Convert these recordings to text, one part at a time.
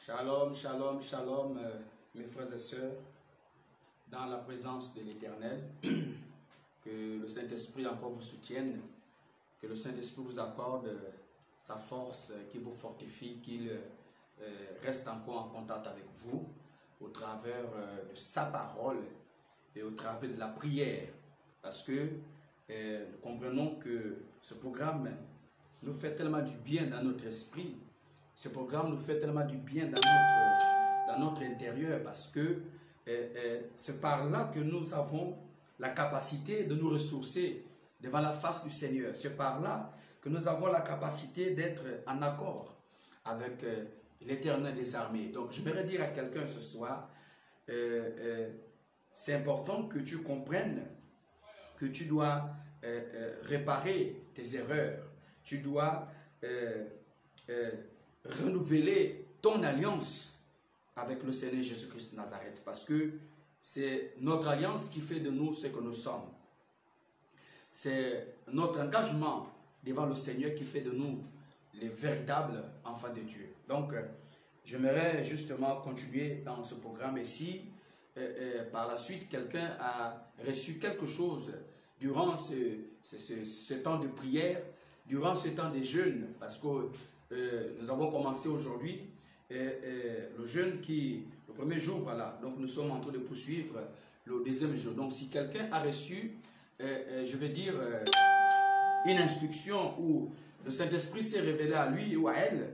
Shalom, shalom, shalom, mes frères et sœurs, dans la présence de l'Éternel, que le Saint-Esprit encore vous soutienne, que le Saint-Esprit vous accorde sa force, qui vous fortifie, qu'il reste encore en contact avec vous au travers de sa parole et au travers de la prière, parce que nous comprenons que ce programme nous fait tellement du bien dans notre esprit. Ce programme nous fait tellement du bien dans notre intérieur, parce que c'est par là que nous avons la capacité de nous ressourcer devant la face du Seigneur. C'est par là que nous avons la capacité d'être en accord avec l'Éternel des armées. Donc j'aimerais dire à quelqu'un ce soir, c'est important que tu comprennes que tu dois réparer tes erreurs. Tu dois renouveler ton alliance avec le Seigneur Jésus-Christ de Nazareth, parce que c'est notre alliance qui fait de nous ce que nous sommes. C'est notre engagement devant le Seigneur qui fait de nous les véritables enfants de Dieu. Donc, j'aimerais justement continuer dans ce programme. Et si par la suite quelqu'un a reçu quelque chose durant ce temps de prière, durant ce temps de jeûne, parce que nous avons commencé aujourd'hui le jeûne le premier jour, voilà, donc nous sommes en train de poursuivre le deuxième jour. Donc si quelqu'un a reçu, je vais dire, une instruction où le Saint-Esprit s'est révélé à lui ou à elle,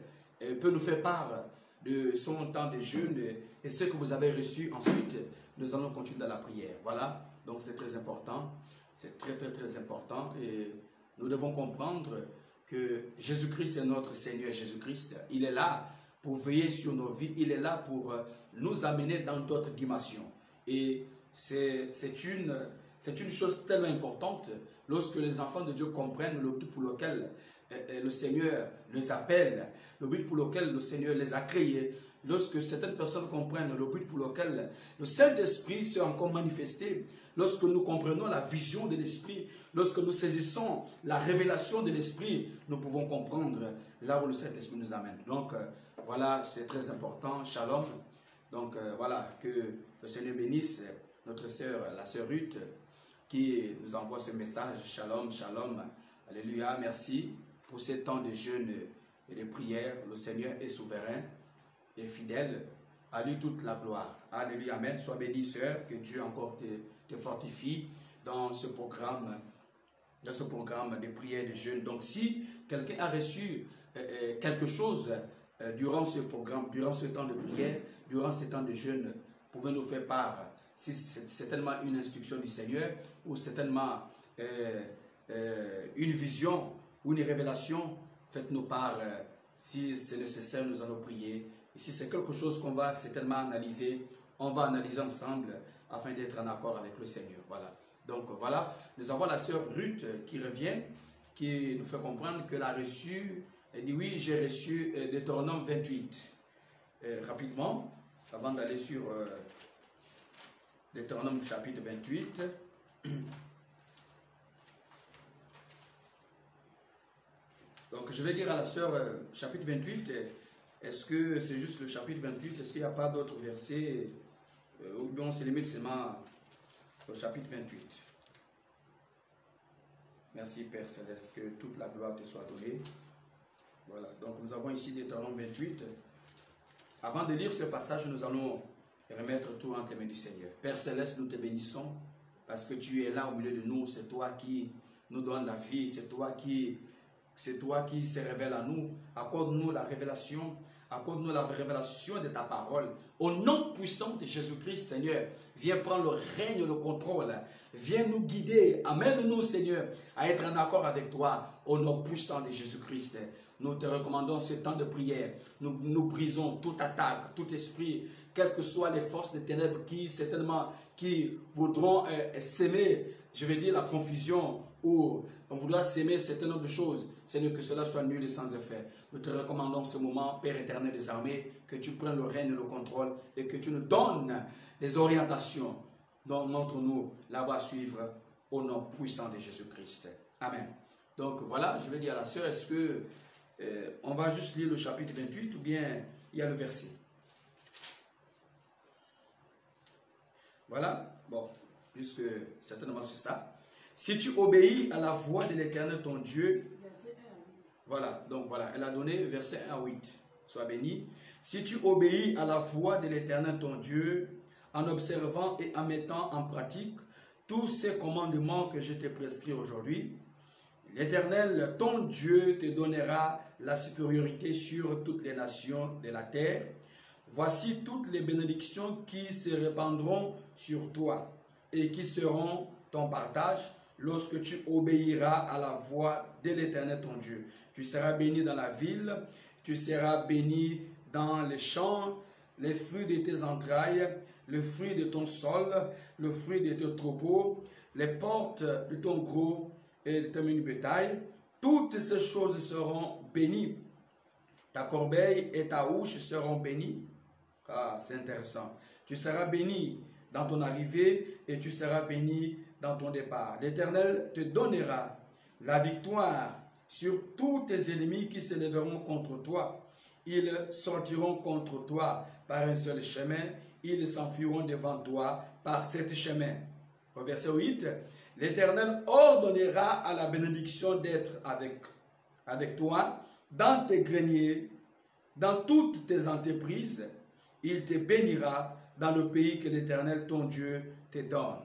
peut nous faire part de son temps de jeûne et ce que vous avez reçu. Ensuite, nous allons continuer dans la prière. Voilà, donc c'est très important, c'est très très très important, et nous devons comprendre que Jésus-Christ est notre Seigneur. Jésus-Christ, il est là pour veiller sur nos vies, il est là pour nous amener dans d'autres dimensions. Et c'est une chose tellement importante lorsque les enfants de Dieu comprennent le but pour lequel le Seigneur les appelle, le but pour lequel le Seigneur les a créés. Lorsque certaines personnes comprennent le but pour lequel le Saint-Esprit s'est encore manifesté, lorsque nous comprenons la vision de l'Esprit, lorsque nous saisissons la révélation de l'Esprit, nous pouvons comprendre là où le Saint-Esprit nous amène. Donc voilà, c'est très important. Shalom. Donc voilà, que le Seigneur bénisse notre sœur, la sœur Ruth, qui nous envoie ce message. Shalom, shalom. Alléluia. Merci pour ce temps de jeûne et de prière. Le Seigneur est souverain et fidèle. À lui toute la gloire. Alléluia. Amen. Sois béni, sœur, que Dieu encore te fortifie dans ce programme de prière et de jeûne. Donc si quelqu'un a reçu quelque chose durant ce programme, durant ce temps de prière, durant ce temps de jeûne, pouvez nous faire part. Si c'est tellement une instruction du Seigneur, ou c'est tellement une vision ou une révélation, faites-nous part. Si c'est nécessaire, nous allons prier. Et si c'est quelque chose qu'on va certainement analyser, on va analyser ensemble afin d'être en accord avec le Seigneur. Voilà. Donc voilà, nous avons la sœur Ruth qui revient, qui nous fait comprendre qu'elle a reçu, elle dit oui, j'ai reçu Deutéronome 28. Rapidement, avant d'aller sur Deutéronome chapitre 28. Donc je vais dire à la sœur chapitre 28, est-ce que c'est juste le chapitre 28, est-ce qu'il n'y a pas d'autres versets, ou bien on se limite seulement au chapitre 28. Merci Père Céleste, que toute la gloire te soit donnée. Voilà, donc nous avons ici Deutéronome 28. Avant de lire ce passage, nous allons remettre tout entre les mains du Seigneur. Père Céleste, nous te bénissons parce que tu es là au milieu de nous. C'est toi qui nous donne la vie. C'est toi qui se révèle à nous. Accorde-nous la révélation. Accorde-nous la révélation de ta parole. Au nom puissant de Jésus-Christ, Seigneur, viens prendre le règne, le contrôle. Viens nous guider. Amène-nous, Seigneur, à être en accord avec toi. Au nom puissant de Jésus-Christ. Nous te recommandons ce temps de prière. Nous brisons toute attaque, tout esprit, quelles que soient les forces des ténèbres qui voudront s'aimer, je vais dire la confusion, ou on voudra s'aimer certain nombre de choses. Seigneur, que cela soit nul et sans effet. Nous te recommandons ce moment, Père éternel des armées, que tu prennes le règne et le contrôle et que tu nous donnes les orientations. Donc montre-nous la voie à suivre au nom puissant de Jésus-Christ. Amen. Donc voilà, je vais dire à la sœur, est-ce que on va juste lire le chapitre 28 ou bien il y a le verset? Voilà, bon, puisque certainement c'est ça. Si tu obéis à la voix de l'Éternel ton Dieu, voilà, donc voilà, elle a donné verset 1 à 8. Sois béni. Si tu obéis à la voix de l'Éternel ton Dieu, en observant et en mettant en pratique tous ces commandements que je te prescris aujourd'hui, l'Éternel ton Dieu te donnera la supériorité sur toutes les nations de la terre. Voici toutes les bénédictions qui se répandront sur toi et qui seront ton partage lorsque tu obéiras à la voix de l'Éternel ton Dieu. Tu seras béni dans la ville, tu seras béni dans les champs, les fruits de tes entrailles, le fruit de ton sol, le fruit de tes troupeaux, les portes de ton gros et de ton menu bétail. Toutes ces choses seront bénies. Ta corbeille et ta houche seront bénies. Ah, c'est intéressant. Tu seras béni dans ton arrivée et tu seras béni dans ton départ. L'Éternel te donnera la victoire sur tous tes ennemis qui se lèveront contre toi. Ils sortiront contre toi par un seul chemin. Ils s'enfuiront devant toi par sept chemins. Au verset 8, l'Éternel ordonnera à la bénédiction d'être avec toi dans tes greniers, dans toutes tes entreprises. Il te bénira dans le pays que l'Éternel, ton Dieu, te donne.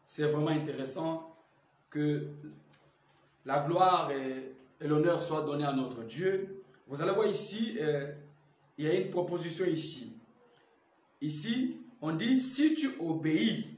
C'est vraiment intéressant que la gloire et l'honneur soient donnés à notre Dieu. Vous allez voir ici, il y a une proposition ici. Ici, on dit, si tu obéis,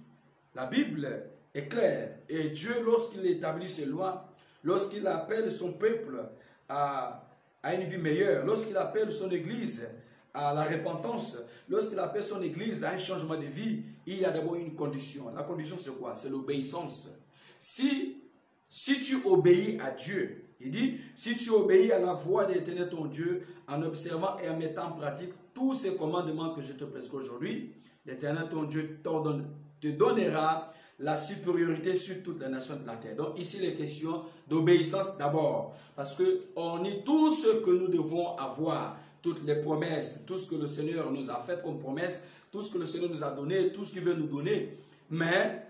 la Bible est claire. Et Dieu, lorsqu'il établit ses lois, lorsqu'il appelle son peuple à une vie meilleure, lorsqu'il appelle son Église à la repentance, lorsqu'il appelle son Église à un changement de vie, il y a d'abord une condition. La condition, c'est quoi? C'est l'obéissance. Si tu obéis à Dieu, il dit, si tu obéis à la voix de l'Éternel ton Dieu, en observant et en mettant en pratique tous ces commandements que je te prescris aujourd'hui, l'Éternel ton Dieu te donnera la supériorité sur toutes les nations de la terre. Donc ici, il est question d'obéissance d'abord. Parce qu'on dit tout ce que nous devons avoir, toutes les promesses, tout ce que le Seigneur nous a fait comme promesse, tout ce que le Seigneur nous a donné, tout ce qu'il veut nous donner. Mais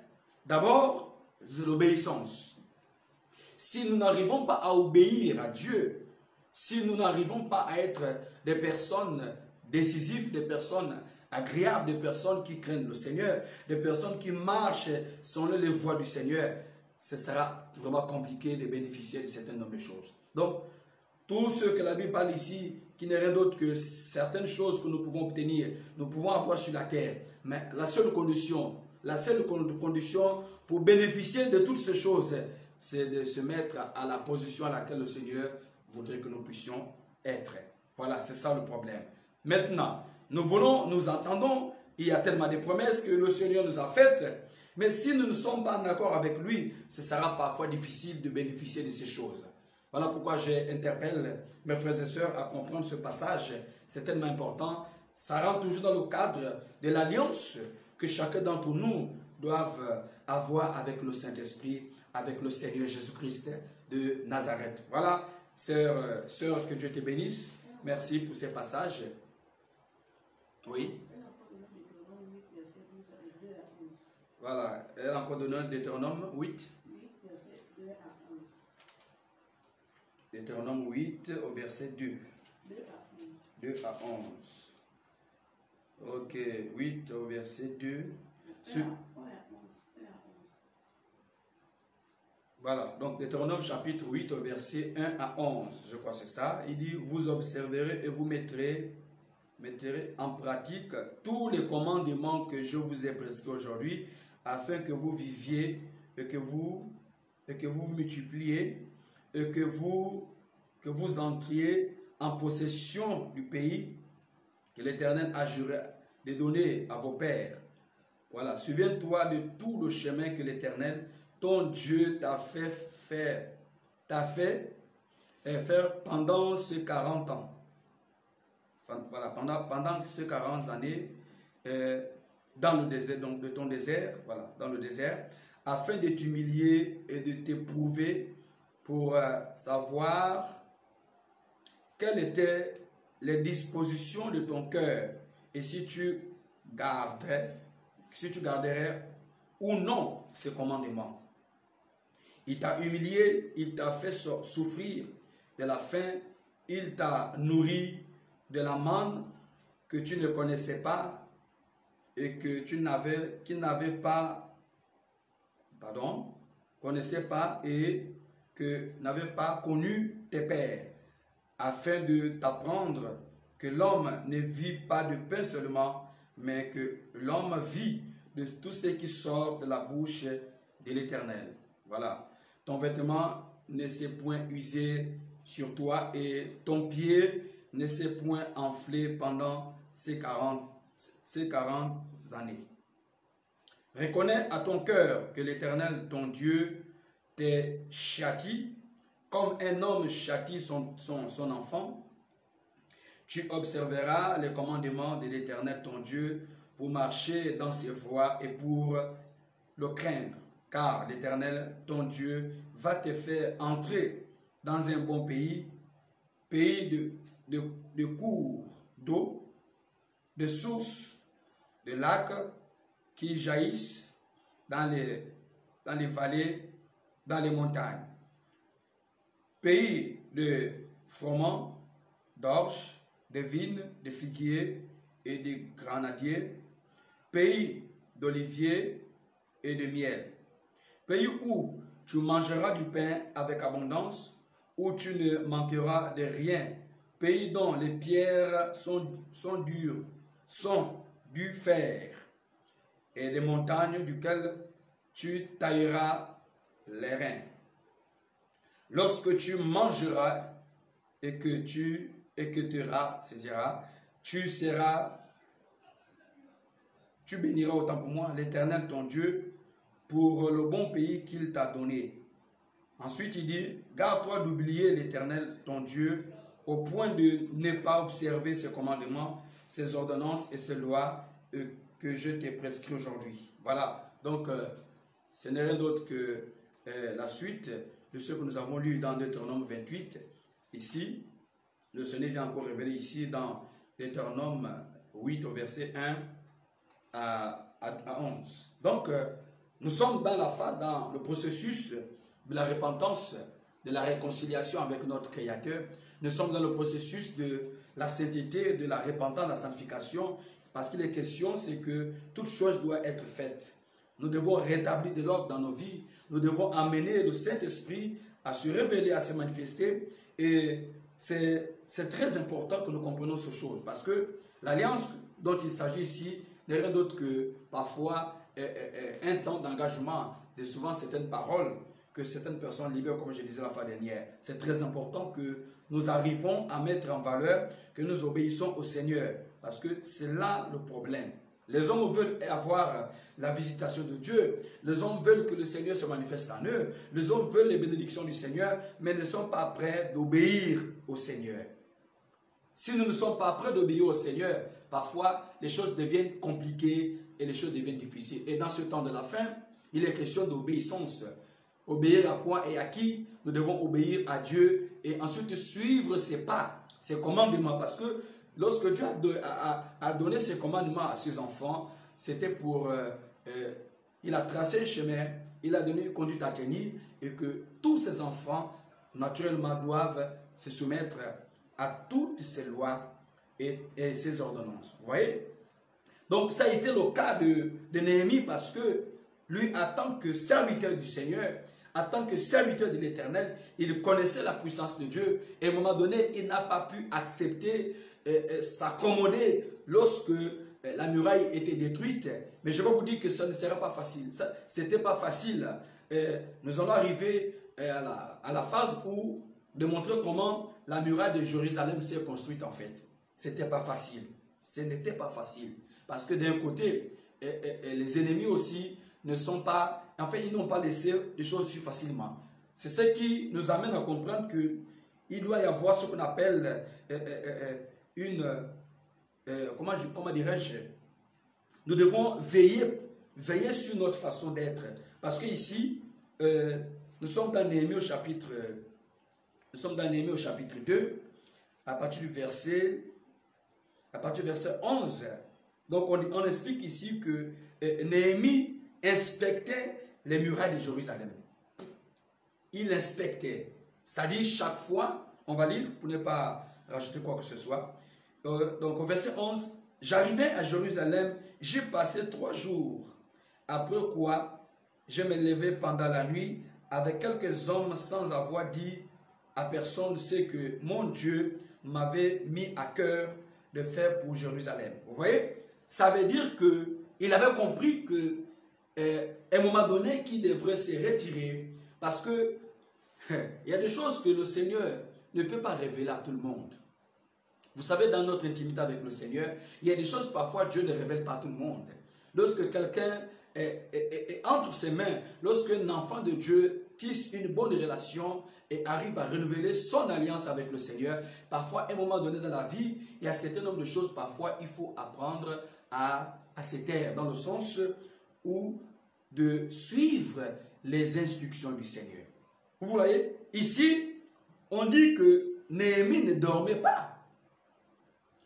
d'abord, c'est l'obéissance. Si nous n'arrivons pas à obéir à Dieu, si nous n'arrivons pas à être des personnes décisives, des personnes agréables, des personnes qui craignent le Seigneur, des personnes qui marchent selon les voies du Seigneur, ce sera vraiment compliqué de bénéficier de certains nombre de choses. Donc, tout ce que la Bible parle ici, qui n'est rien d'autre que certaines choses que nous pouvons obtenir, nous pouvons avoir sur la terre. Mais la seule condition pour bénéficier de toutes ces choses, c'est de se mettre à la position à laquelle le Seigneur voudrait que nous puissions être. Voilà, c'est ça le problème. Maintenant, nous entendons, il y a tellement de promesses que le Seigneur nous a faites, mais si nous ne sommes pas d'accord avec lui, ce sera parfois difficile de bénéficier de ces choses. Voilà pourquoi j'interpelle mes frères et sœurs à comprendre ce passage. C'est tellement important. Ça rentre toujours dans le cadre de l'alliance que chacun d'entre nous doit avoir avec le Saint-Esprit, avec le Seigneur Jésus-Christ de Nazareth. Voilà, sœur, que Dieu te bénisse. Merci pour ces passages. Oui. Voilà, elle a encore donné Deutéronome 8. Deutéronome 8 au verset 2. 2 à 11. Ok, 8 au verset 2. Voilà, donc Deutéronome chapitre 8 au verset 1 à 11. Je crois que c'est ça. Il dit, vous observerez et vous mettrez en pratique tous les commandements que je vous ai prescrits aujourd'hui, afin que vous viviez et que vous vous multipliez et que vous entriez en possession du pays que l'Éternel a juré de donner à vos pères. Voilà, souviens-toi de tout le chemin que l'Éternel, ton Dieu, t'a fait faire pendant ces 40 ans. Voilà, pendant ces 40 années dans le désert, donc de ton désert, voilà, dans le désert, afin de t'humilier et de t'éprouver pour savoir quelles étaient les dispositions de ton cœur et si tu garderais si tu garderais ou non ses commandements. Il t'a humilié, il t'a fait souffrir de la faim, il t'a nourri de la manne que tu ne connaissais pas et que tu n'avais pas, connaissait pas et que n'avait pas connu tes pères, afin de t'apprendre que l'homme ne vit pas de pain seulement, mais que l'homme vit de tout ce qui sort de la bouche de l'Éternel. Voilà. Ton vêtement ne s'est point usé sur toi et ton pied ne s'est point enflé pendant ces 40 années. Reconnais à ton cœur que l'Éternel, ton Dieu, t'est châtie, comme un homme châtie son enfant. Tu observeras les commandements de l'Éternel, ton Dieu, pour marcher dans ses voies et pour le craindre. Car l'Éternel, ton Dieu, va te faire entrer dans un bon pays, pays de cours d'eau, de sources, de lacs qui jaillissent dans les vallées, dans les montagnes. Pays de froment, d'orge, de vignes, de figuiers et de grenadiers. Pays d'oliviers et de miel. Pays où tu mangeras du pain avec abondance, où tu ne manqueras de rien. Pays dont les pierres sont dures, sont du fer, et des montagnes duquel tu tailleras les reins. Lorsque tu mangeras et que tu saisiras, tu béniras autant pour moi l'Éternel ton Dieu pour le bon pays qu'il t'a donné. Ensuite il dit, garde-toi d'oublier l'Éternel ton Dieu au point de ne pas observer ses commandements, ses ordonnances et ses lois que je t'ai prescrits aujourd'hui. Voilà, donc ce n'est rien d'autre que la suite de ce que nous avons lu dans Deutéronome 28. Ici, le Seigneur vient encore révéler ici dans Deutéronome 8 au verset 1 à 11. Donc, nous sommes dans la phase, dans le processus de la repentance, de la réconciliation avec notre Créateur. Nous sommes dans le processus de la sainteté, de la repentance, de la sanctification, parce qu'il est question, c'est que toute chose doit être faite. Nous devons rétablir de l'ordre dans nos vies. Nous devons amener le Saint-Esprit à se révéler, à se manifester. Et c'est très important que nous comprenions ces choses. Parce que l'alliance dont il s'agit ici n'est rien d'autre que parfois un temps d'engagement de souvent certaines paroles que certaines personnes libèrent, comme je disais la fois dernière. C'est très important que nous arrivons à mettre en valeur que nous obéissons au Seigneur. Parce que c'est là le problème. Les hommes veulent avoir la visitation de Dieu. Les hommes veulent que le Seigneur se manifeste en eux. Les hommes veulent les bénédictions du Seigneur, mais ne sont pas prêts d'obéir au Seigneur. Si nous ne sommes pas prêts d'obéir au Seigneur, parfois les choses deviennent compliquées et les choses deviennent difficiles. Et dans ce temps de la fin, il est question d'obéissance. Obéir à quoi et à qui? Nous devons obéir à Dieu et ensuite suivre ses pas, ses commandements. Parce que lorsque Dieu a donné ses commandements à ses enfants, c'était pour... il a tracé le chemin, il a donné une conduite à tenir et que tous ses enfants, naturellement, doivent se soumettre à toutes ces lois et ces ordonnances. Vous voyez? Donc, ça a été le cas de Néhémie parce que lui, en tant que serviteur du Seigneur, en tant que serviteur de l'Éternel, il connaissait la puissance de Dieu et à un moment donné, il n'a pas pu accepter, s'accommoder lorsque la muraille était détruite. Mais je vais vous dire que ça ne sera pas facile. Ce n'était pas facile. Nous allons arriver à la phase où de montrer comment la muraille de Jérusalem s'est construite en fait. Ce n'était pas facile. Ce n'était pas facile. Parce que d'un côté, les ennemis aussi ne sont pas... En fait, ils n'ont pas laissé les choses si facilement. C'est ce qui nous amène à comprendre qu'il doit y avoir ce qu'on appelle comment dirais-je, nous devons veiller sur notre façon d'être. Parce que ici, nous sommes dans Néhémie au chapitre 2, à partir du verset 11 Donc on explique ici que Néhémie inspectait les murailles de Jérusalem. Il inspectait. C'est-à-dire chaque fois, on va lire pour ne pas rajouter quoi que ce soit. Donc au verset 11, j'arrivai à Jérusalem, j'ai passé 3 jours. Après quoi, je me levai pendant la nuit avec quelques hommes sans avoir dit à personne ce que mon Dieu m'avait mis à cœur de faire pour Jérusalem. Vous voyez? Ça veut dire qu'il avait compris qu'à un moment donné, qu'il devrait se retirer parce que il y a des choses que le Seigneur ne peut pas révéler à tout le monde. Vous savez, dans notre intimité avec le Seigneur, il y a des choses parfois Dieu ne révèle pas à tout le monde. Lorsque quelqu'un est entre ses mains, lorsque un enfant de Dieu tisse une bonne relation et arrive à renouveler son alliance avec le Seigneur, parfois, à un moment donné dans la vie, il y a un certain nombre de choses, parfois, il faut apprendre à se taire, dans le sens où de suivre les instructions du Seigneur. Vous voyez, ici, on dit que Néhémie ne dormait pas.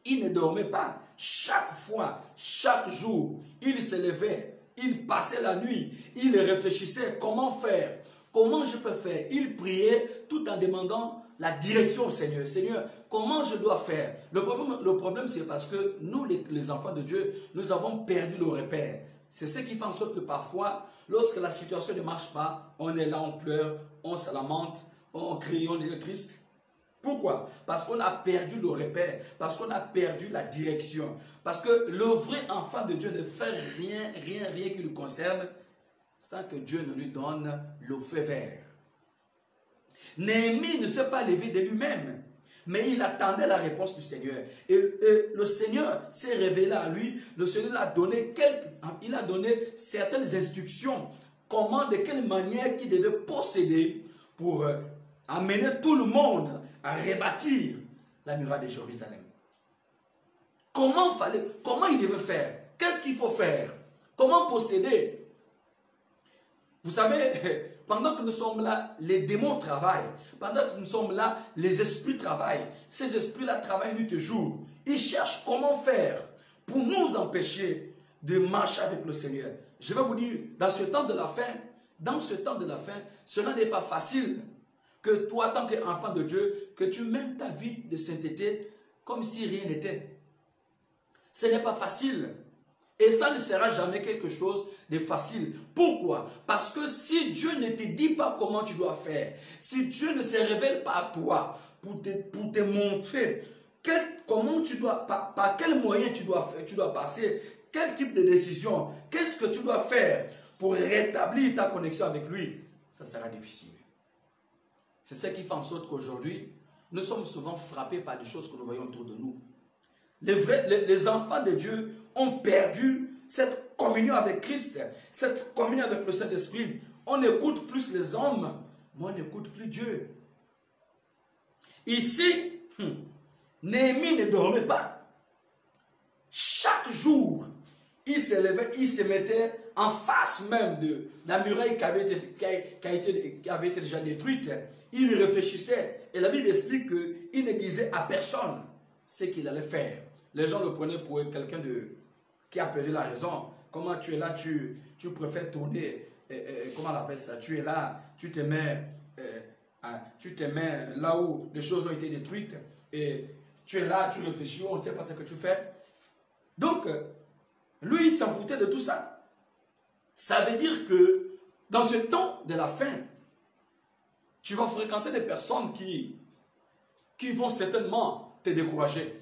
Il ne dormait pas. Chaque fois, chaque jour, il se levait, il passait la nuit, il réfléchissait comment faire, comment je peux faire. Il priait tout en demandant la direction au Seigneur. Seigneur, comment je dois faire? Le problème c'est parce que nous, les enfants de Dieu, nous avons perdu le repère. C'est ce qui fait en sorte que parfois, lorsque la situation ne marche pas, on est là, on pleure, on se lamente, on crie, on est triste. Pourquoi? Parce qu'on a perdu le repère, parce qu'on a perdu la direction. Parce que le vrai enfant de Dieu ne fait rien qui le concerne sans que Dieu ne lui donne le feu vert. Néhémie ne s'est pas levé de lui-même, mais il attendait la réponse du Seigneur. Et le Seigneur s'est révélé à lui, le Seigneur a donné certaines instructions, comment, de quelle manière il devait procéder pour amener tout le monde à rebâtir la muraille de Jérusalem. Comment il devait faire? Qu'est-ce qu'il faut faire? Comment procéder? Vous savez, pendant que nous sommes là, les démons travaillent. Pendant que nous sommes là, les esprits travaillent. Ces esprits-là travaillent nuit et jour. Ils cherchent comment faire pour nous empêcher de marcher avec le Seigneur. Je vais vous dire, dans ce temps de la fin, cela n'est pas facile. Que toi, tant qu'enfant de Dieu, que tu mènes ta vie de sainteté comme si rien n'était. Ce n'est pas facile. Et ça ne sera jamais quelque chose de facile. Pourquoi? Parce que si Dieu ne te dit pas comment tu dois faire, si Dieu ne se révèle pas à toi pour te montrer comment tu dois, par quel moyen tu dois passer, quel type de décision, qu'est-ce que tu dois faire pour rétablir ta connexion avec lui, ça sera difficile. C'est ce qui fait en sorte qu'aujourd'hui, nous sommes souvent frappés par des choses que nous voyons autour de nous. Les enfants de Dieu ont perdu cette communion avec Christ, cette communion avec le Saint-Esprit. On écoute plus les hommes, mais on n'écoute plus Dieu. Ici, Néhémie ne dormait pas. Chaque jour, il se levait, il se mettait en face même de la muraille qui avait été déjà détruite. Il réfléchissait. Et la Bible explique qu'il ne disait à personne ce qu'il allait faire. Les gens le prenaient pour quelqu'un qui a perdu la raison. Comment tu es là, tu préfères tourner, comment on appelle ça? Tu es là, tu te mets là où les choses ont été détruites. Et tu es là, tu réfléchis, on ne sait pas ce que tu fais. Donc, lui, il s'en foutait de tout ça. Ça veut dire que dans ce temps de la fin, tu vas fréquenter des personnes qui vont certainement te décourager.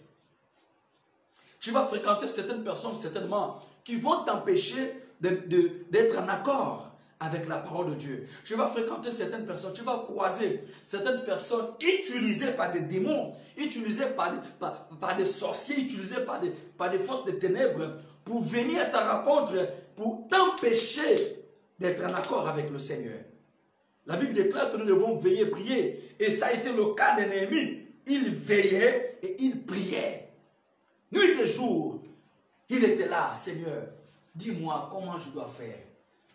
Tu vas fréquenter certaines personnes certainement qui vont t'empêcher d'être en accord avec la parole de Dieu. Tu vas fréquenter certaines personnes, tu vas croiser certaines personnes utilisées par des démons, utilisées par des sorciers, utilisées par des forces de ténèbres pour venir à ta rencontre, pour t'empêcher d'être en accord avec le Seigneur. La Bible déclare que nous devons veiller et prier. Et ça a été le cas de Néhémie. Il veillait et il priait. Nuit et jour, il était là. Seigneur, dis-moi comment je dois faire.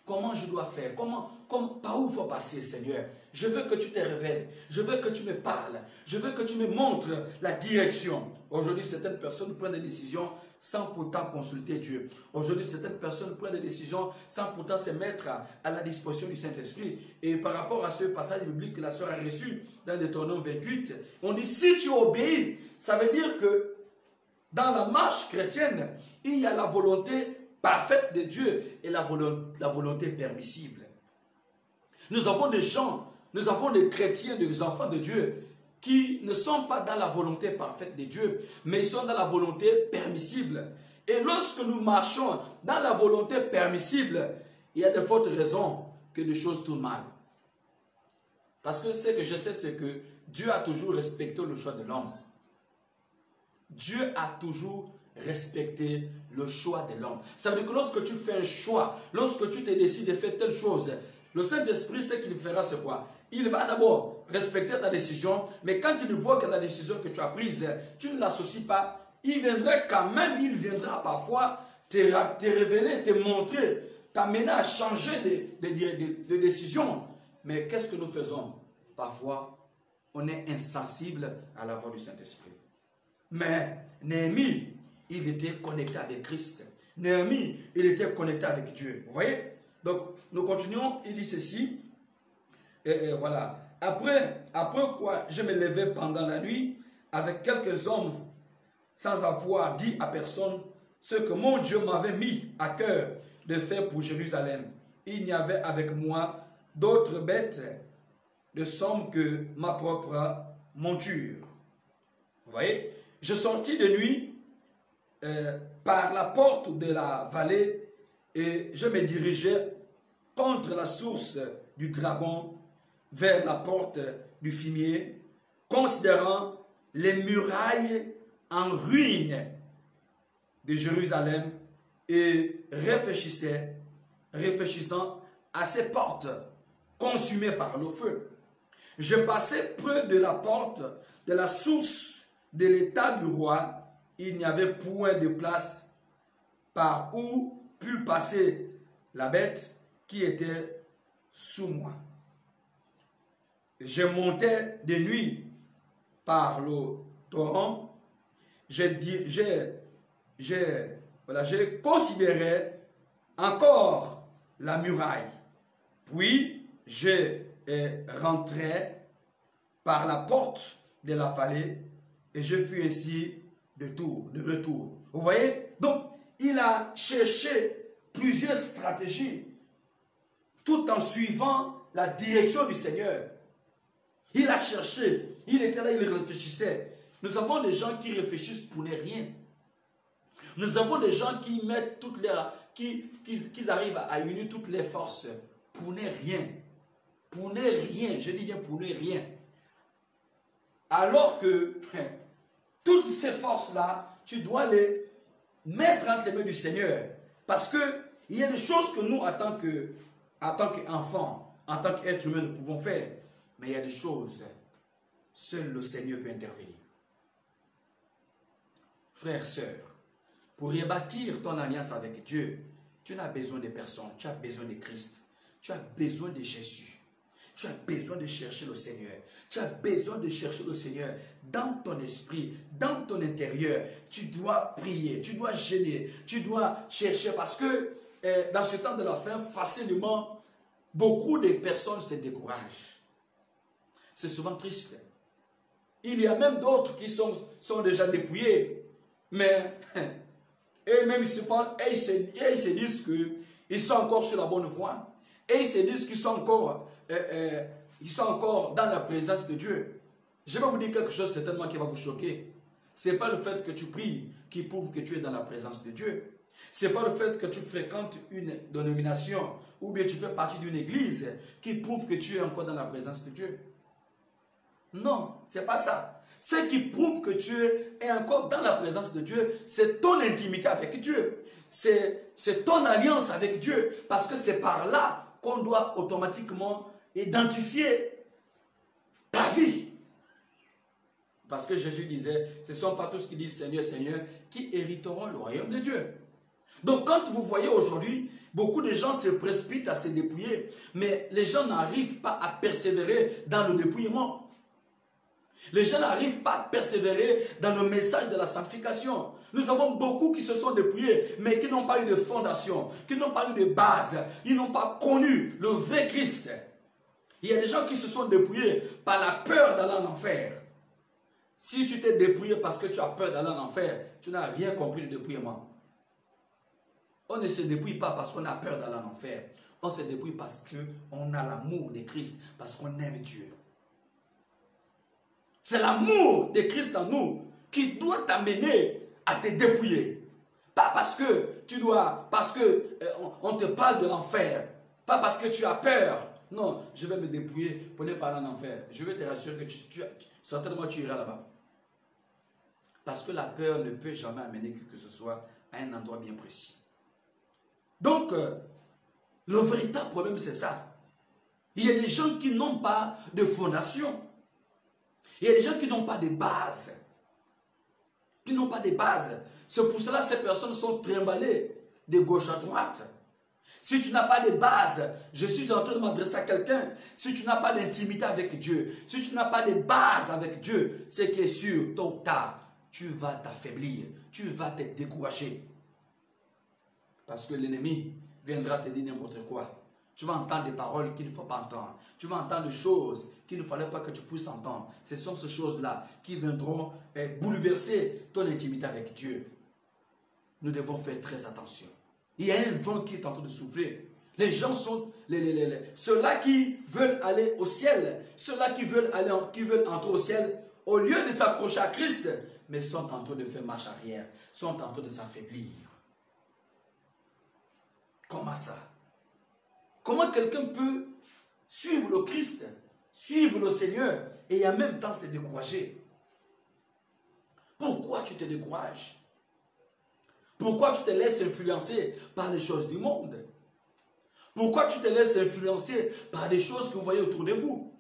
Comment je dois faire? Par où il faut passer, Seigneur? Je veux que tu te révèles. Je veux que tu me parles. Je veux que tu me montres la direction. Aujourd'hui, certaines personnes prennent des décisions sans pourtant consulter Dieu. Aujourd'hui, certaines personnes prennent des décisions sans pourtant se mettre à la disposition du Saint-Esprit. Et par rapport à ce passage biblique que la sœur a reçu dans Deutéronome 28, on dit si tu obéis, ça veut dire que dans la marche chrétienne, il y a la volonté parfaite de Dieu et la volonté permissible. Nous avons des gens, nous avons des chrétiens, des enfants de Dieu qui ne sont pas dans la volonté parfaite de Dieu, mais ils sont dans la volonté permissible. Et lorsque nous marchons dans la volonté permissible, il y a de fortes raisons que les choses tournent mal. Parce que ce que je sais, c'est que Dieu a toujours respecté le choix de l'homme. Dieu a toujours respecté le choix de l'homme. Ça veut dire que lorsque tu fais un choix, lorsque tu te décides de faire telle chose, le Saint-Esprit, ce qu'il fera, c'est quoi? Il va d'abord respecter ta décision, mais quand il voit que la décision que tu as prise, tu ne l'associes pas, il viendra quand même, il viendra parfois te révéler, te montrer, t'amener à changer de décision. Mais qu'est-ce que nous faisons? Parfois, on est insensible à la voix du Saint-Esprit. Mais Néhémie, il était connecté avec Christ. Néhémie, il était connecté avec Dieu. Vous voyez? Donc, nous continuons. Il dit ceci. Et voilà. Après quoi, je me levai pendant la nuit avec quelques hommes sans avoir dit à personne ce que mon Dieu m'avait mis à cœur de faire pour Jérusalem. Il n'y avait avec moi d'autres bêtes de somme que ma propre monture. Vous voyez? Je sortis de nuit par la porte de la vallée et je me dirigeais contre la source du dragon vers la porte du fumier, considérant les murailles en ruine de Jérusalem et réfléchissant à ces portes consumées par le feu. Je passais près de la porte de la source de l'état du roi. Il n'y avait point de place par où put passer la bête qui était sous moi. Je montais de nuit par le torrent. J'ai considéré encore la muraille. Puis je rentrai par la porte de la vallée et je fus ainsi de retour. Vous voyez? Donc, il a cherché plusieurs stratégies tout en suivant la direction du Seigneur. Il a cherché, il était là, il réfléchissait. Nous avons des gens qui réfléchissent pour ne rien. Nous avons des gens qui mettent toutes leurs, qui arrivent à unir toutes les forces pour ne rien. Pour ne rien, je dis bien pour ne rien. Alors que toutes ces forces-là, tu dois les mettre entre les mains du Seigneur. Parce qu'il y a des choses que nous, en tant qu'enfants, en tant qu'êtres humains, nous pouvons faire. Mais il y a des choses, seul le Seigneur peut intervenir. Frères, sœurs, pour rebâtir ton alliance avec Dieu, tu n'as besoin de personne, tu as besoin de Christ. Tu as besoin de Jésus. Tu as besoin de chercher le Seigneur. Tu as besoin de chercher le Seigneur dans ton esprit, dans ton intérieur. Tu dois prier, tu dois jeûner, tu dois chercher parce que dans ce temps de la fin, facilement, beaucoup de personnes se découragent. C'est souvent triste. Il y a même d'autres qui sont déjà dépouillés. Mais eux-mêmes, ils se disent qu'ils sont encore sur la bonne voie. Et ils se disent qu'ils sont encore dans la présence de Dieu. Je vais vous dire quelque chose certainement qui va vous choquer. Ce n'est pas le fait que tu pries qui prouve que tu es dans la présence de Dieu. Ce n'est pas le fait que tu fréquentes une dénomination ou bien tu fais partie d'une église qui prouve que tu es encore dans la présence de Dieu. Non, ce n'est pas ça. Ce qui prouve que tu es encore dans la présence de Dieu, c'est ton intimité avec Dieu. C'est ton alliance avec Dieu. Parce que c'est par là qu'on doit automatiquement identifier ta vie. Parce que Jésus disait, ce ne sont pas tous qui disent Seigneur, Seigneur, qui hériteront le royaume de Dieu. Donc quand vous voyez aujourd'hui, beaucoup de gens se précipitent à se dépouiller, mais les gens n'arrivent pas à persévérer dans le dépouillement. Les gens n'arrivent pas à persévérer dans le message de la sanctification. Nous avons beaucoup qui se sont dépouillés, mais qui n'ont pas eu de fondation, qui n'ont pas eu de base. Ils n'ont pas connu le vrai Christ. Il y a des gens qui se sont dépouillés par la peur d'aller en enfer. Si tu t'es dépouillé parce que tu as peur d'aller en enfer, tu n'as rien compris du dépouillement. On ne se dépouille pas parce qu'on a peur d'aller en enfer. On se dépouille parce qu'on a l'amour de Christ, parce qu'on aime Dieu. C'est l'amour de Christ en nous qui doit t'amener à te dépouiller. Pas parce que tu dois, parce que on te parle de l'enfer. Pas parce que tu as peur. Non, je vais me dépouiller pour ne pas aller en enfer. Je vais te rassurer que certainement tu iras là-bas. Parce que la peur ne peut jamais amener qui que ce soit à un endroit bien précis. Donc, le véritable problème, c'est ça. Il y a des gens qui n'ont pas de fondation. Il y a des gens qui n'ont pas de base. Qui n'ont pas de base. C'est pour cela que ces personnes sont trimballées de gauche à droite. Si tu n'as pas de base, je suis en train de m'adresser à quelqu'un. Si tu n'as pas d'intimité avec Dieu, si tu n'as pas de base avec Dieu, c'est que sûr, tôt ou tard, tu vas t'affaiblir, tu vas te décourager. Parce que l'ennemi viendra te dire n'importe quoi. Tu vas entendre des paroles qu'il ne faut pas entendre. Tu vas entendre des choses qu'il ne fallait pas que tu puisses entendre. Ce sont ces choses-là qui viendront bouleverser ton intimité avec Dieu. Nous devons faire très attention. Il y a un vent qui est en train de souffler. Les gens sont, ceux-là qui veulent aller au ciel, ceux-là qui veulent entrer au ciel, au lieu de s'accrocher à Christ, mais sont en train de faire marche arrière, sont en train de s'affaiblir. Comment ça? Comment quelqu'un peut suivre le Christ, suivre le Seigneur et en même temps se décourager? Pourquoi tu te décourages? Pourquoi tu te laisses influencer par les choses du monde? Pourquoi tu te laisses influencer par des choses que vous voyez autour de vous?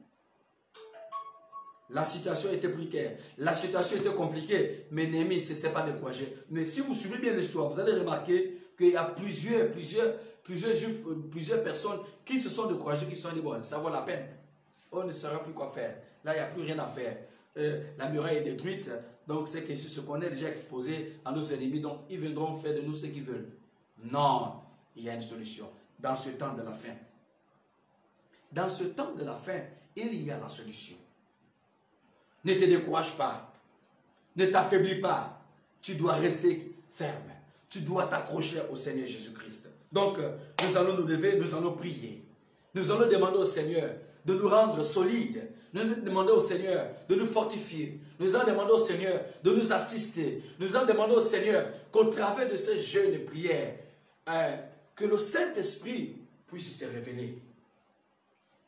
La situation était précaire, la situation était compliquée, mais Néhémie ne s'est pas découragé. Mais si vous suivez bien l'histoire, vous allez remarquer qu'il y a plusieurs personnes qui se sont découragées, qui se sont dit, bon, ça vaut la peine. On ne saura plus quoi faire. Là, il n'y a plus rien à faire. La muraille est détruite, donc c'est que ce qu'on est déjà exposé à nos ennemis, donc ils viendront faire de nous ce qu'ils veulent. Non, il y a une solution. Dans ce temps de la fin. Dans ce temps de la fin, il y a la solution. Ne te décourage pas. Ne t'affaiblis pas. Tu dois rester ferme. Tu dois t'accrocher au Seigneur Jésus-Christ. Donc, nous allons nous lever, nous allons prier. Nous allons demander au Seigneur de nous rendre solides. Nous allons demander au Seigneur de nous fortifier. Nous allons demander au Seigneur de nous assister. Nous allons demander au Seigneur qu'au travers de ces jeûnes et prières, que le Saint-Esprit puisse se révéler.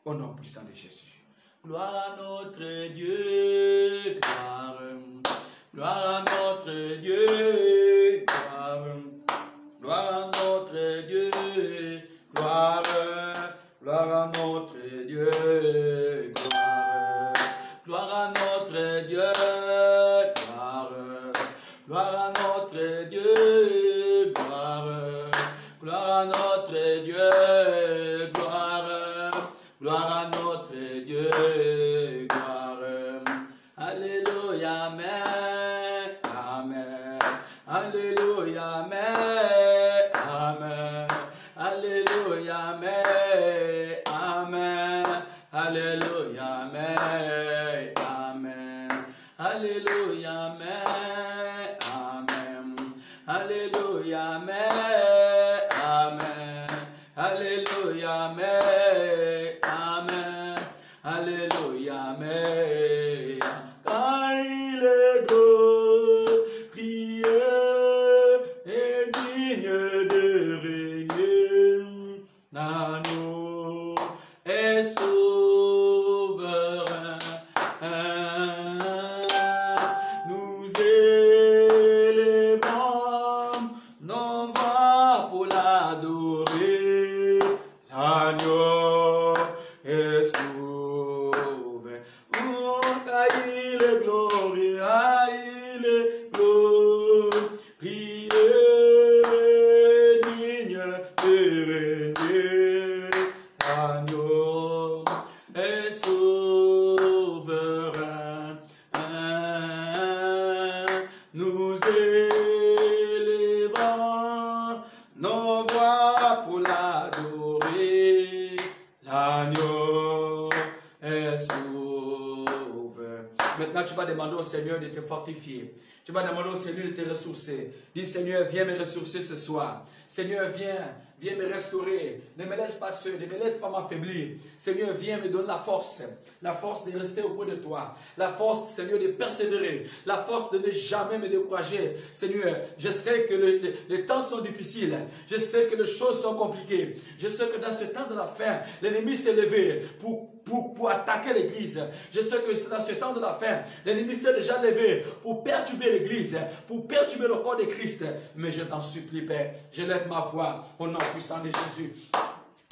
Au nom puissant de Jésus. Gloire à notre Dieu, gloire. Gloire à notre Dieu, gloire. Gloire à notre Dieu, gloire. Gloire à notre Dieu, gloire. Gloire à notre Dieu, gloire. Gloire à notre Dieu, gloire. Gloire à notre Dieu, gloire. Gloire à notre Dieu, gloire. Alléluia, amen, amen. Alléluia, amen, amen. Alléluia, amen, amen. Alléluia, amen, amen. Alléluia, amen, amen. Alléluia, amen, amen. Alléluia, amen, amen. Alléluia, amen. Car il est beau, prier et digne de régner dans nous et souverain. Nous élevons nos voix pour l'adorer, l'agneau. pour l'adorer. L'agneau est sauvé. Maintenant, tu vas demander au Seigneur de te fortifier. Tu vas demander au Seigneur de te ressourcer. Dis, Seigneur, viens me ressourcer ce soir. Seigneur, viens me restaurer. Ne me laisse pas seul, ne me laisse pas m'affaiblir. Seigneur, viens me donner la force de rester auprès de toi. La force, Seigneur, de persévérer. La force de ne jamais me décourager. Seigneur, je sais que les temps sont difficiles. Je sais que les choses sont compliquées. Je sais que dans ce temps de la fin, l'ennemi s'est levé pour attaquer l'église. Je sais que dans ce temps de la fin, l'ennemi s'est déjà levé pour perturber l'église, pour perturber le corps de Christ. Mais je t'en supplie, Père, je lève ma voix au nom puissant de Jésus.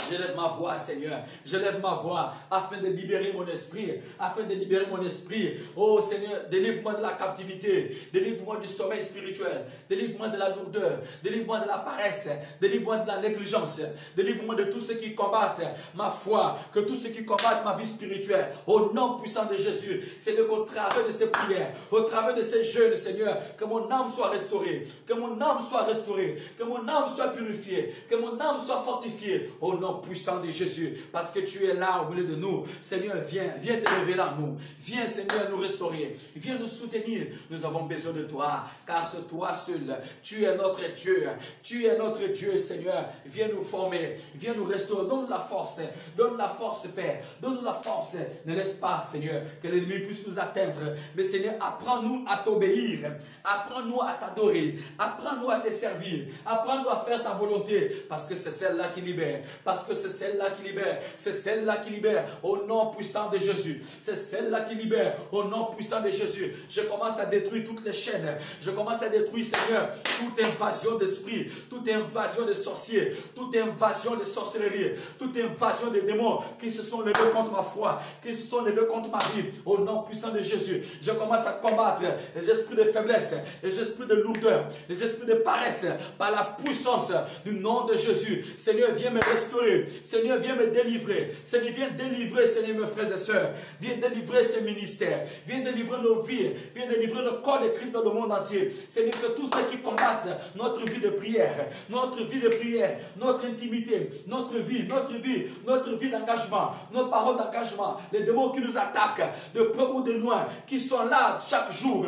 Je lève ma voix, Seigneur. Je lève ma voix afin de libérer mon esprit. Afin de libérer mon esprit. Oh Seigneur, délivre-moi de la captivité. Délivre-moi du sommeil spirituel. Délivre-moi de la lourdeur. Délivre-moi de la paresse. Délivre-moi de la négligence. Délivre-moi de tous ceux qui combattent ma foi. Que tous ceux qui combattent ma vie spirituelle. Au nom puissant de Jésus. Seigneur, qu'au travers de ces prières, au travers de ces jeûnes, Seigneur, que mon âme soit restaurée. Que mon âme soit restaurée. Que mon âme soit purifiée. Que mon âme soit fortifiée. Au nom puissant de Jésus, parce que tu es là au milieu de nous. Seigneur, viens te révéler à nous. Viens, Seigneur, nous restaurer. Viens nous soutenir. Nous avons besoin de toi, car c'est toi seul. Tu es notre Dieu. Tu es notre Dieu, Seigneur. Viens nous former. Viens nous restaurer. Donne la force. Donne la force, Père. Donne la force. Ne laisse pas, Seigneur, que l'ennemi puisse nous atteindre. Mais Seigneur, apprends-nous à t'obéir. Apprends-nous à t'adorer. Apprends-nous à te servir. Apprends-nous à faire ta volonté, parce que c'est celle-là qui libère. Parce que c'est celle-là qui libère. C'est celle-là qui libère au nom puissant de Jésus. C'est celle-là qui libère au nom puissant de Jésus. Je commence à détruire toutes les chaînes. Je commence à détruire, Seigneur, toute invasion d'esprit, toute invasion de sorciers, toute invasion de sorcellerie, toute invasion de démons qui se sont levés contre ma foi, qui se sont levés contre ma vie. Au nom puissant de Jésus, je commence à combattre les esprits de faiblesse, les esprits de lourdeur, les esprits de paresse par la puissance du nom de Jésus. Seigneur, viens me restaurer. Seigneur, viens me délivrer. Seigneur, viens délivrer, Seigneur, mes frères et sœurs. Viens délivrer ces ministères. Viens délivrer nos vies. Viens délivrer le corps de Christ dans le monde entier. Seigneur, que tous ceux qui combattent notre vie de prière, notre intimité, notre vie d'engagement, nos paroles d'engagement, les démons qui nous attaquent de près ou de loin, qui sont là chaque jour,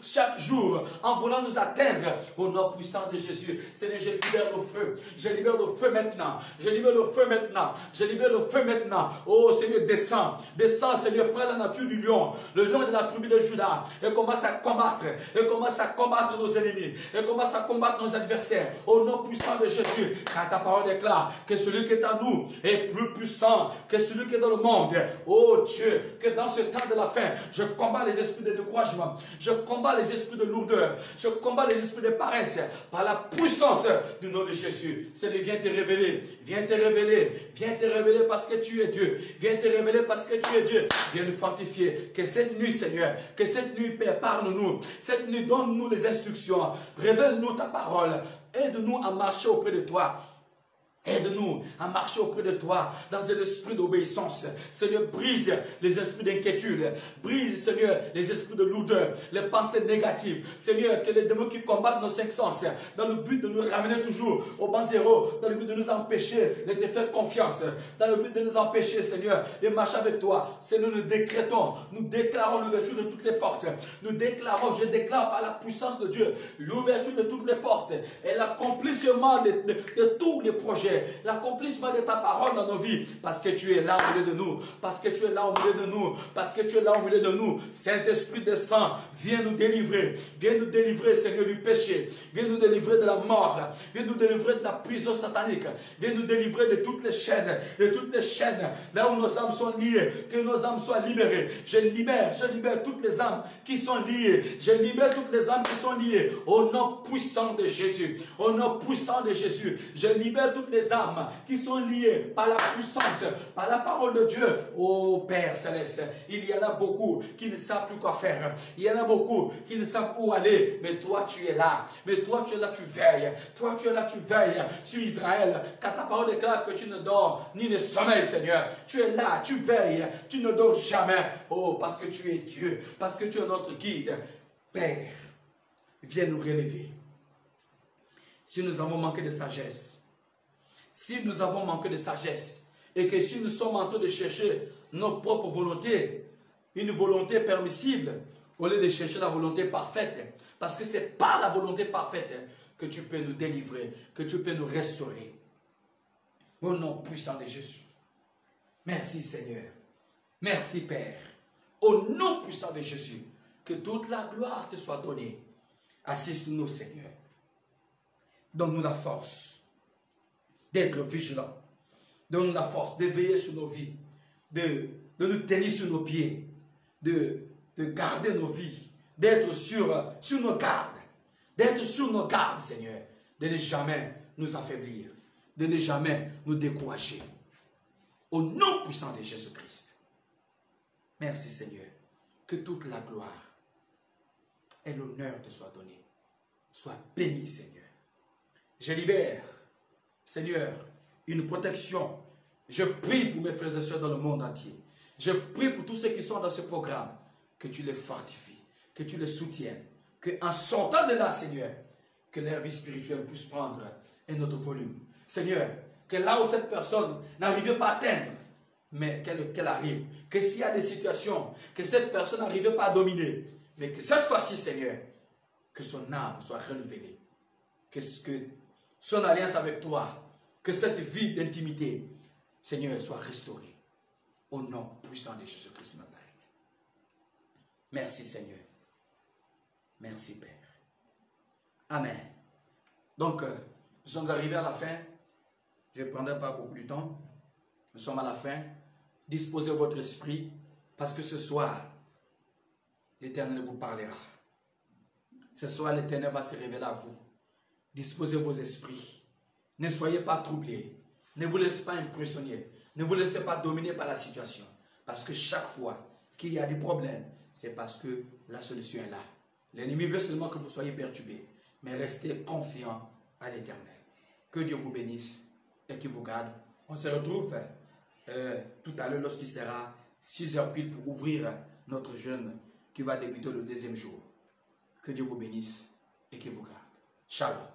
chaque jour, en voulant nous atteindre au nom puissant de Jésus. Seigneur, je libère le feu. Je libère le feu maintenant. Je libère le feu maintenant. Je libère le feu maintenant. Oh Seigneur, descends. Descends, Seigneur, prends la nature du lion. Le lion de la tribu de Juda. Et commence à combattre. Et commence à combattre nos ennemis. Et commence à combattre nos adversaires. Au nom puissant de Jésus. Car ta parole déclare que celui qui est en nous est plus puissant que celui qui est dans le monde. Oh Dieu, que dans ce temps de la fin, je combats les esprits de découragement. Je combats les esprits de lourdeur. Je combats les esprits de paresse. Par la puissance du nom de Jésus. Seigneur, viens te révéler. Viens te révéler. Viens te révéler parce que tu es Dieu. Viens te révéler parce que tu es Dieu. Viens nous fortifier. Que cette nuit, Seigneur, que cette nuit, Père, parle-nous. Cette nuit, donne-nous les instructions. Révèle-nous ta parole. Aide-nous à marcher auprès de toi. Aide-nous à marcher auprès de toi dans un esprit d'obéissance. Seigneur, brise les esprits d'inquiétude. Brise, Seigneur, les esprits de lourdeur, les pensées négatives. Seigneur, que les démons qui combattent nos cinq sens, dans le but de nous ramener toujours au banc zéro, dans le but de nous empêcher de te faire confiance, dans le but de nous empêcher, Seigneur, de marcher avec toi. Seigneur, nous déclarons l'ouverture de toutes les portes. Je déclare par la puissance de Dieu, l'ouverture de toutes les portes et l'accomplissement de tous les projets. L'accomplissement de ta parole dans nos vies, parce que tu es là au milieu de nous, parce que tu es là au milieu de nous, parce que tu es là au milieu de nous. Saint-Esprit descend, viens nous délivrer, Seigneur, du péché, viens nous délivrer de la mort, viens nous délivrer de la prison satanique, viens nous délivrer de toutes les chaînes, là où nos âmes sont liées, que nos âmes soient libérées. Je libère toutes les âmes qui sont liées, au nom puissant de Jésus, je libère toutes les âmes qui sont liées par la puissance, par la parole de Dieu. Oh Père Céleste, il y en a beaucoup qui ne savent plus quoi faire. Il y en a beaucoup qui ne savent où aller. Mais toi tu es là. Tu veilles. Toi tu es là, tu veilles sur Israël. Car ta parole déclare que tu ne dors ni ne sommeilles, Seigneur. Tu es là, tu veilles. Tu ne dors jamais. Oh, parce que tu es Dieu. Parce que tu es notre guide. Père, viens nous relever. si nous avons manqué de sagesse, si nous avons manqué de sagesse, et que si nous sommes en train de chercher nos propres volontés, une volonté permissible, au lieu de chercher la volonté parfaite, parce que c'est par la volonté parfaite que tu peux nous délivrer, que tu peux nous restaurer. Au nom puissant de Jésus. Merci Seigneur. Merci Père. Au nom puissant de Jésus, que toute la gloire te soit donnée. Assiste-nous Seigneur. Donne-nous la force d'être vigilants. Donne-nous la force de veiller sur nos vies, de nous tenir sur nos pieds, de garder nos vies, d'être sur nos gardes, d'être sur nos gardes, Seigneur, de ne jamais nous affaiblir, de ne jamais nous décourager. Au nom puissant de Jésus-Christ. Merci, Seigneur, que toute la gloire et l'honneur te soient donnés. Sois béni, Seigneur. Je libère, Seigneur, une protection. Je prie pour mes frères et sœurs dans le monde entier. Je prie pour tous ceux qui sont dans ce programme, que tu les fortifies, que tu les soutiennes, qu'en sortant de là, Seigneur, que leur vie spirituelle puisse prendre un autre volume. Seigneur, que là où cette personne n'arrive pas à atteindre, mais qu'elle arrive, que s'il y a des situations, que cette personne n'arrive pas à dominer, mais que cette fois-ci, Seigneur, que son âme soit renouvelée, que son alliance avec toi, que cette vie d'intimité, Seigneur, soit restaurée. Au nom puissant de Jésus-Christ Nazareth. Merci Seigneur. Merci Père. Amen. Donc, nous sommes arrivés à la fin. Je ne prendrai pas beaucoup de temps. Nous sommes à la fin. Disposez votre esprit parce que ce soir, l'Éternel vous parlera. Ce soir, l'Éternel va se révéler à vous. Disposez vos esprits. Ne soyez pas troublés. Ne vous laissez pas impressionner. Ne vous laissez pas dominer par la situation. Parce que chaque fois qu'il y a des problèmes, c'est parce que la solution est là. L'ennemi veut seulement que vous soyez perturbés. Mais restez confiants à l'Éternel. Que Dieu vous bénisse et qu'il vous garde. On se retrouve tout à l'heure lorsqu'il sera 6h pile pour ouvrir notre jeûne qui va débuter le 2e jour. Que Dieu vous bénisse et qu'il vous garde. Shalom.